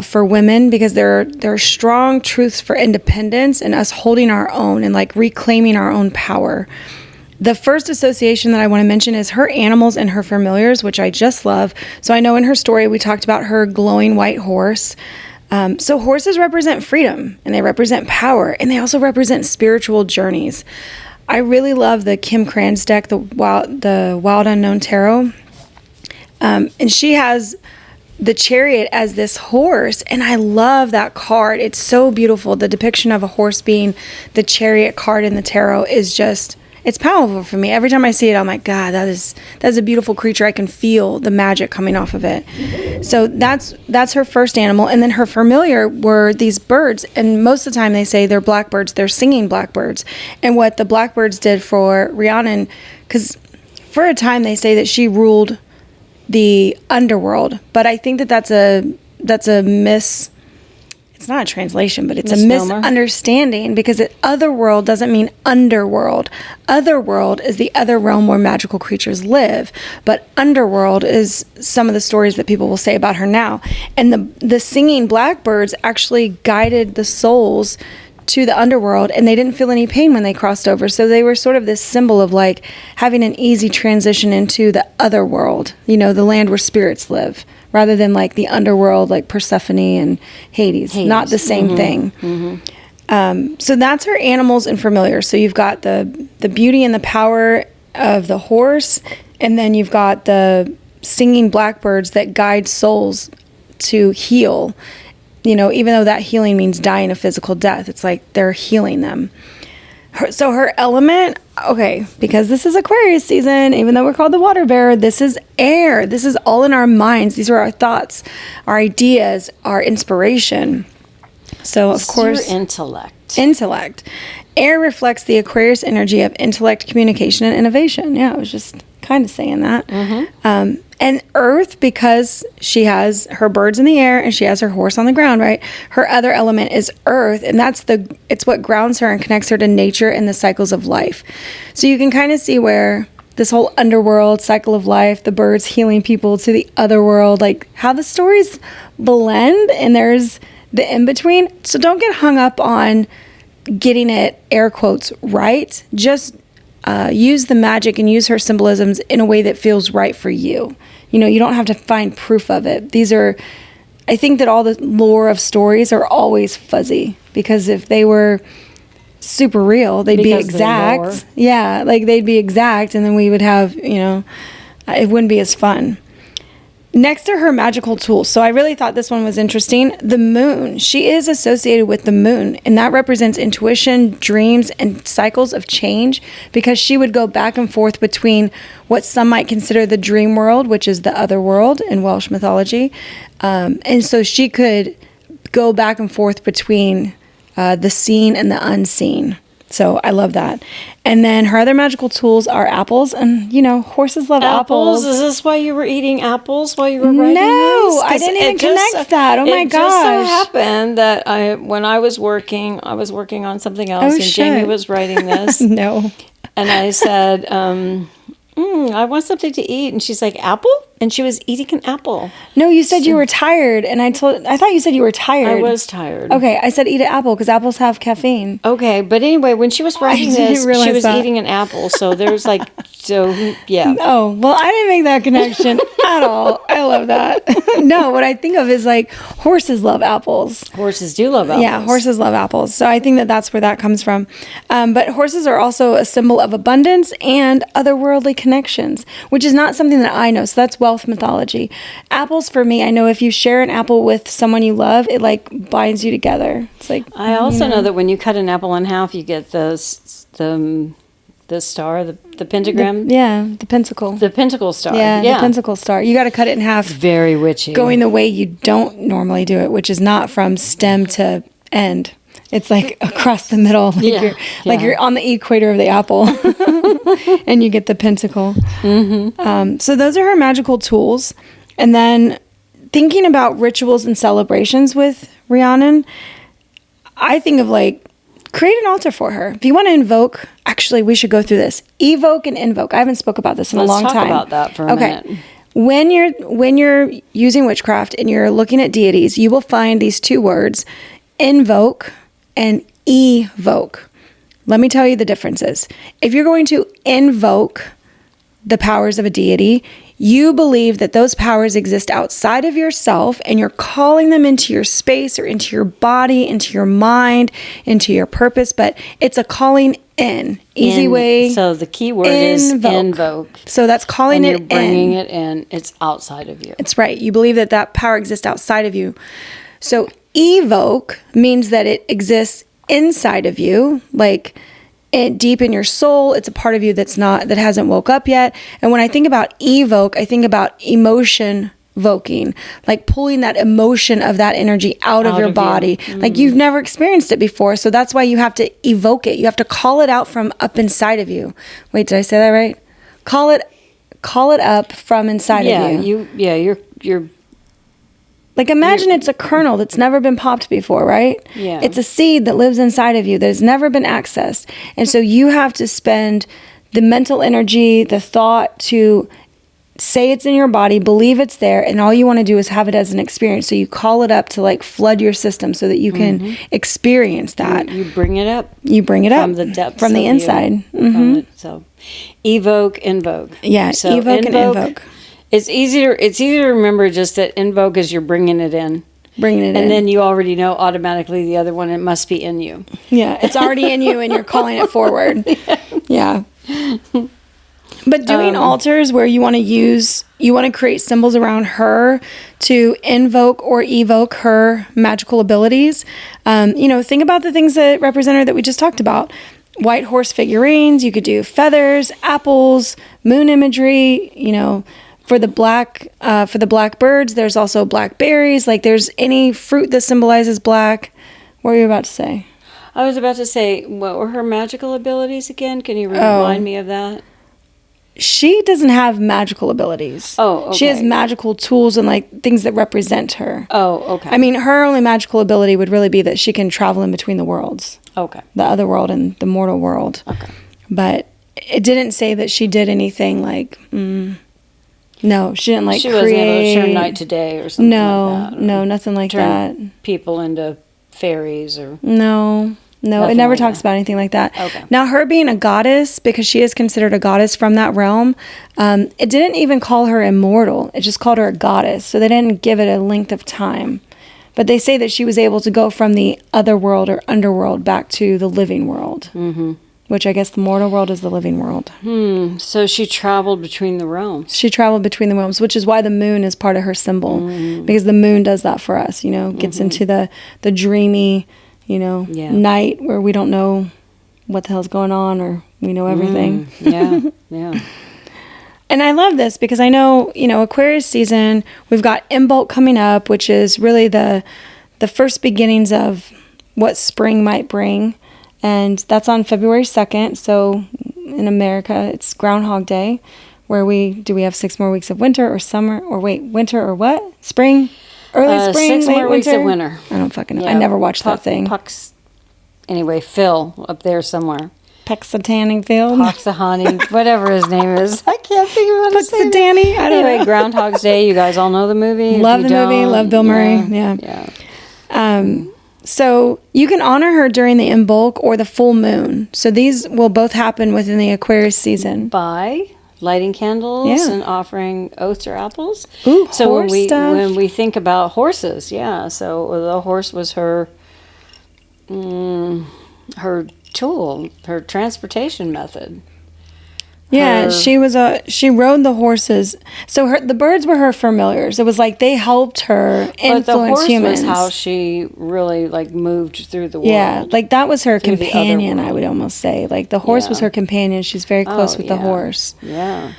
for women, because there are strong truths for independence and us holding our own and reclaiming our own power. The first association that I want to mention is her animals and her familiars, which I just love. So I know in her story we talked about her glowing white horse. So horses represent freedom, and they represent power, and they also represent spiritual journeys. I really love the Kim Cran's deck, the Wild Unknown Tarot. And she has the Chariot as this horse, and I love that card. It's so beautiful. The depiction of a horse being the Chariot card in the tarot is just, it's powerful for me. Every time I see it, I'm like, God, that's a beautiful creature. I can feel the magic coming off of it. So that's her first animal. And then her familiar were these birds. And most of the time they say they're blackbirds. They're singing blackbirds. And what the blackbirds did for Rhiannon, because for a time they say that she ruled the underworld. But I think that's a it's not a translation, but it's Misnomer. a misunderstanding because otherworld doesn't mean underworld. Otherworld is the other realm where magical creatures live, but underworld is some of the stories that people will say about her now. And the singing blackbirds actually guided the souls to the underworld, and they didn't feel any pain when they crossed over. So they were sort of this symbol of like having an easy transition into the other world, the land where spirits live, rather than like the underworld, like Persephone and Hades. Not the same thing. So that's her animals and familiars. So you've got the beauty and the power of the horse, and then you've got the singing blackbirds that guide souls to heal. Even though that healing means dying a physical death, it's like they're healing them. So her element, okay, because this is Aquarius season, even though we're called the water bearer, this is air. This is all in our minds. These are our thoughts, our ideas, our inspiration. So, of course, your intellect. Intellect. Air reflects the Aquarius energy of intellect, communication, and innovation. Yeah, I was just kind of saying that. And earth, because she has her birds in the air and she has her horse on the ground, right? Her other element is earth, and it's what grounds her and connects her to nature and the cycles of life. So you can kind of see where this whole underworld cycle of life, the birds healing people to the other world, like how the stories blend and there's the in-between. So don't get hung up on getting it, air quotes, right. Just use the magic and use her symbolisms in a way that feels right for you. You don't have to find proof of it. I think that all the lore of stories are always fuzzy, because if they were super real, they'd be exact. Yeah, like they'd be exact, and then we would have, it wouldn't be as fun. Next are her magical tools. So I really thought this one was interesting. The moon. She is associated with the moon, and that represents intuition, dreams, and cycles of change, because she would go back and forth between what some might consider the dream world, which is the other world in Welsh mythology. And so she could go back and forth between the seen and the unseen. So I love that. And then her other magical tools are apples, and horses love apples. Is this why you were eating apples while you were writing No, this? I didn't even connect that. Oh my gosh. It just so happened that when I was working on something else, and Jamie was writing this. No. And I said, I want something to eat. And she's like, apple? And she was eating an apple. No, you said you were tired, and I thought you said you were tired. I was tired. Okay, I said eat an apple because apples have caffeine. Okay, but anyway, when she was writing this, she was eating an apple. So there's yeah. Oh, well, I didn't make that connection at all. I love that. No, what I think of is like horses love apples. Horses do love apples. Yeah, horses love apples. So I think that that's where that comes from. But horses are also a symbol of abundance and otherworldly connections, which is not something that I know. So that's Welsh mythology. Apples, for me, I know if you share an apple with someone you love, it like binds you together. It's like I also know that when you cut an apple in half, you get the star, the pentagram. The pentacle. The pentacle star. Yeah, the pentacle star. You got to cut it in half. Very witchy. Going the way you don't normally do it, which is not from stem to end. It's like across the middle, like you're on the equator of the apple, and you get the pentacle. So those are her magical tools. And then thinking about rituals and celebrations with Rhiannon, I think of create an altar for her. If you want to invoke, actually, we should go through this. Evoke and invoke. I haven't spoke about this in a long time. Let's talk about that for a minute. When you're using witchcraft and you're looking at deities, you will find these two words, invoke and evoke. Let me tell you the differences. If you're going to invoke the powers of a deity, you believe that those powers exist outside of yourself, and you're calling them into your space or into your body, into your mind, into your purpose, but it's a calling in. Easy way. So the key word is invoke. So that's calling it in. You're bringing it in. It's outside of you. It's right. You believe that power exists outside of you. So evoke means that it exists inside of you, deep in your soul. It's a part of you that hasn't woke up yet. And when I think about evoke, I think about emotion voking, like pulling that emotion of that energy out of your body. Like you've never experienced it before. So that's why you have to evoke it. You have to call it out from up inside of you. Wait, did I say that right? Call it up from inside of you. You're Like imagine it's a kernel that's never been popped before, right? Yeah. It's a seed that lives inside of you that has never been accessed. And so you have to spend the mental energy, the thought to say it's in your body, believe it's there, and all you want to do is have it as an experience. So you call it up to like flood your system so that you can experience that. You bring it up. You bring it up from the depths, from the of inside. You, from it. So, evoke, invoke. Yeah, so evoke and invoke. It's easier to remember just that invoke is you're bringing it in. Bringing it in. And then you already know automatically the other one, it must be in you. Yeah, it's already in you and you're calling it forward. Yeah. But doing altars where you want to create symbols around her to invoke or evoke her magical abilities. Think about the things that represent her that we just talked about. White horse figurines, you could do feathers, apples, moon imagery, for the black birds, there's also blackberries. Like there's any fruit that symbolizes black. What were you about to say? I was about to say, what were her magical abilities again? Can you remind me of that? She doesn't have magical abilities. Oh, okay. She has magical tools and like things that represent her. Oh, okay. I mean, her only magical ability would really be that she can travel in between the worlds. Okay. The other world and the mortal world. Okay. But it didn't say that she did anything like, no, she didn't like she create. wasn't able to turn night to day or something like that. No, nothing like that. Turn people into fairies or... No, it Nothing never like talks that. about anything like that. Okay. Now, her being a goddess, because she is considered a goddess from that realm, it didn't even call her immortal. It just called her a goddess. So they didn't give it a length of time. But they say that she was able to go from the other world or underworld back to the living world. Mm-hmm. Which I guess the mortal world is the living world. So she traveled between the realms. She traveled between the realms, which is why the moon is part of her symbol. Because the moon does that for us, gets into the dreamy... night where we don't know what the hell's going on or we know everything. Yeah. And I love this because I know, Aquarius season, we've got Imbolc coming up, which is really the first beginnings of what spring might bring. And that's on February 2nd. So in America, it's Groundhog Day, where we have 6 more weeks of winter or summer, or winter or what? Spring? Early spring, 6 late more weeks winter? of winter. I don't fucking know. Yeah. I never watched that thing. Pucks. Anyway, Phil up there somewhere. Puxataning Field. Puxahani, whatever his name is. I can't think of how to say that. Puxatani? I don't Anyway, know. Groundhog's Day. You guys all know the movie? Love If the you movie. don't, Love Bill Murray. Yeah. Yeah. So you can honor her during the Imbolc or the full moon. So these will both happen within the Aquarius season. By lighting candles and offering oats or apples. Ooh, so horse stuff. when we think about horses, so the horse was her tool, her transportation method. Yeah, she rode the horses. So the birds were her familiars. It was like they helped her influence But the horse humans. was how she really moved through the world. Yeah, like that was her Through the other companion, I world. would almost say. Like the horse was her companion. She's very close with the horse. Yeah.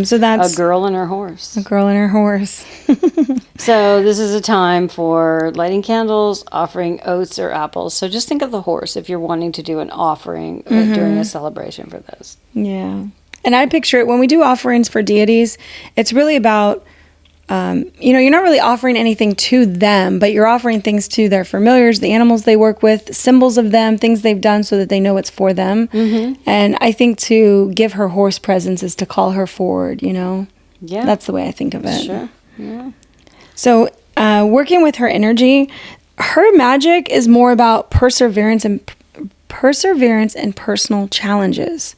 So that's A girl and her horse. a girl and her horse. So this is a time for lighting candles, offering oats or apples. So just think of the horse if you're wanting to do an offering during a celebration for this. Yeah. And I picture it when we do offerings for deities, it's really about, you're not really offering anything to them, but you're offering things to their familiars, the animals they work with, symbols of them, things they've done so that they know it's for them. Mm-hmm. And I think to give her horse presents is to call her forward, Yeah. That's the way I think of it. Sure. Yeah. So working with her energy, her magic is more about perseverance and personal challenges.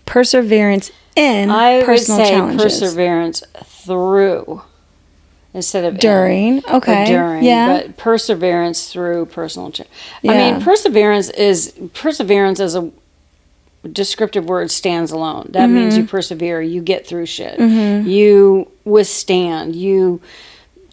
Perseverance in personal challenges. Perseverance through instead of during. in, Okay. During. Yeah. But perseverance through personal challenges. Yeah. I mean, perseverance as a descriptive word stands alone. That means you persevere, you get through shit. You withstand, you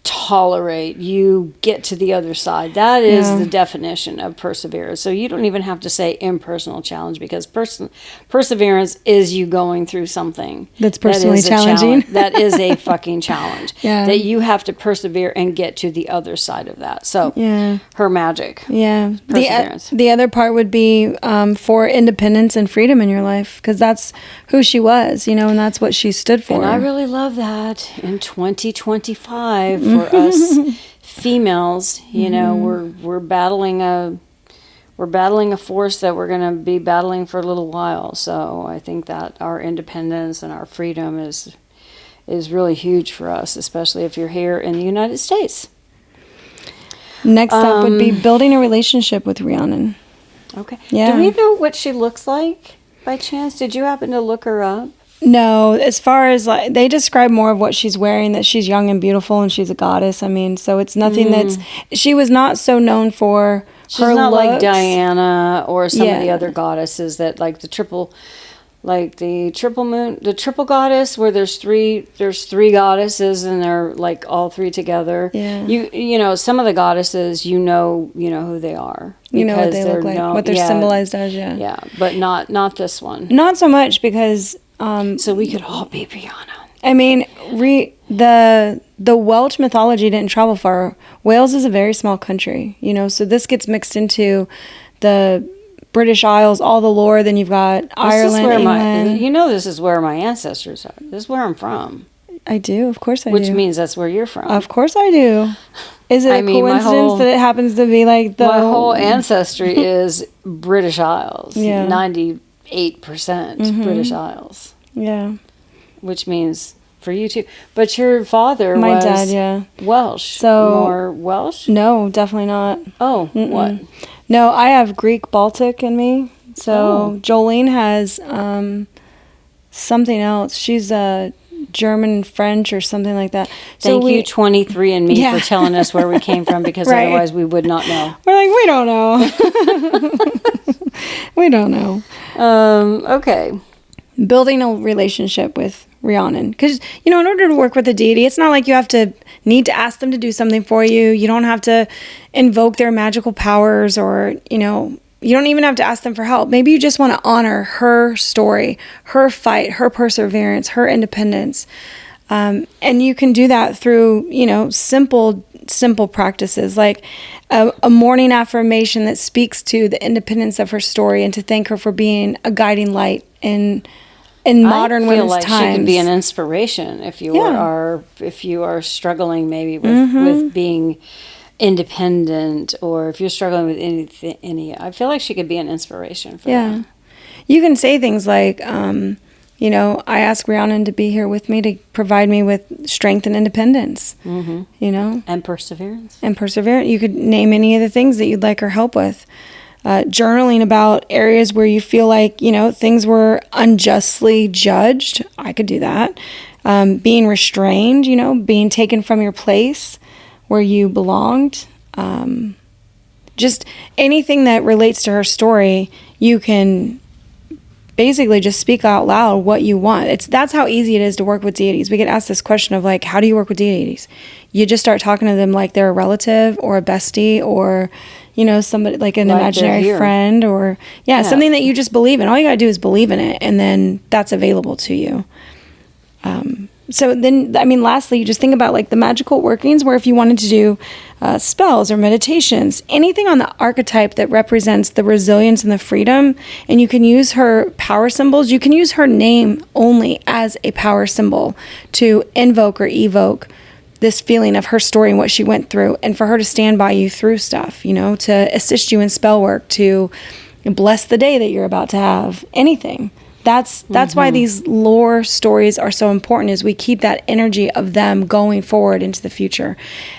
tolerate, you get to the other side. That is the definition of perseverance. So you don't even have to say impersonal challenge because perseverance is you going through something That's personally that is a challenging. that is a fucking challenge. Yeah. That you have to persevere and get to the other side of that. So her magic. Yeah. Perseverance. The other part would be for independence and freedom in your life because that's who she was, and that's what she stood for. And I really love that in 2025 for us females, you know, we're battling a force that we're going to be battling for a little while. So I think that our independence and our freedom is really huge for us, especially if you're here in the United States. Next up would be building a relationship with Rhiannon. Okay. Yeah. Do we know what she looks like by chance? Did you happen to look her up? No, as far as like, they describe more of what she's wearing, that she's young and beautiful and she's a goddess. I mean, so it's nothing she was not so known for She's her not looks. like Diana or some of the Yeah. other goddesses that like the triple moon, the triple goddess, where there's three goddesses and they're like all three together. Yeah. You know, some of the goddesses, you know who they are. You know what because they look like, what they're symbolized as, yeah. Yeah, but not this one. Not so much because... so we could all be Rhiannon. I mean, the Welsh mythology didn't travel far. Wales is a very small country, you know, so this gets mixed into the British Isles, all the lore. Then you've got Ireland, England. You know, this is where my ancestors are. This is where I'm from. I do, of course I do. Which means that's where you're from. Of course I do. Is it a coincidence that it happens to be like the... My whole ancestry is British Isles. Yeah. 98% British Isles. Yeah. Which means for you too. But your father My was dad, yeah. Welsh. So more Welsh? No, definitely not. Oh, what? No, I have Greek Baltic in me. So Jolene has something else. She's a German, French, or something like that. Thank you, 23andMe, for telling us where we came from, because otherwise we would not know. We're like, we don't know. We don't know. Okay. Building a relationship with Rhiannon. Because, you know, in order to work with a deity, it's not like you need to ask them to do something for you. You don't have to invoke their magical powers, or, you know, you don't even have to ask them for help. Maybe you just want to honor her story, her fight, her perseverance, her independence. And you can do that through, you know, simple practices, like a morning affirmation that speaks to the independence of her story and to thank her for being a guiding light in modern women's times. I feel like she could be an inspiration if you are struggling maybe with being independent, or if you're struggling with any. I feel like she could be an inspiration for them. You can say things like, you know, I ask Rhiannon to be here with me to provide me with strength and independence, you know. And perseverance. You could name any of the things that you'd like her help with. Journaling about areas where you feel like, you know, things were unjustly judged. I could do that. Being restrained, you know, being taken from your place where you belonged. Just anything that relates to her story, you can basically just speak out loud what you want. That's how easy it is to work with deities. We get asked this question of like, how do you work with deities? You just start talking to them like they're a relative or a bestie, or, you know, somebody like an imaginary friend, or something that you just believe in. All you got to do is believe in it, and then that's available to you. So then, I mean, lastly, you just think about like the magical workings, where if you wanted to do spells or meditations, anything on the archetype that represents the resilience and the freedom, and you can use her power symbols. You can use her name only as a power symbol to invoke or evoke this feeling of her story and what she went through, and for her to stand by you through stuff, you know, to assist you in spell work, to bless the day that you're about to have, anything. That's why these lore stories are so important, is we keep that energy of them going forward into the future.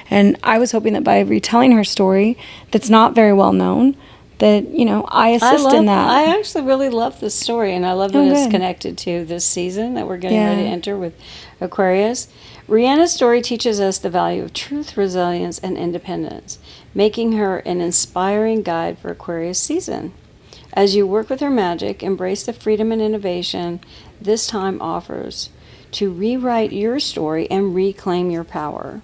And I was hoping that by retelling her story that's not very well known, that, you know, I assist in that. I actually really love this story, and I love that it's connected to this season that we're getting ready to enter with Aquarius. Rhiannon's story teaches us the value of truth, resilience, and independence, making her an inspiring guide for Aquarius season. As you work with her magic, embrace the freedom and innovation this time offers to rewrite your story and reclaim your power.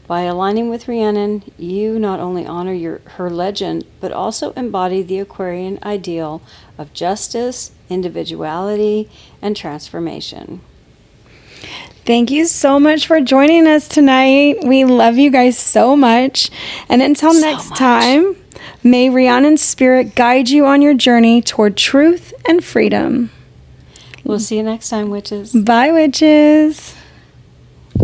By aligning with Rhiannon, you not only honor her legend, but also embody the Aquarian ideal of justice, individuality, and transformation. Thank you so much for joining us tonight. We love you guys so much. And until next time, may Rhiannon's spirit guide you on your journey toward truth and freedom. We'll see you next time, witches. Bye, witches.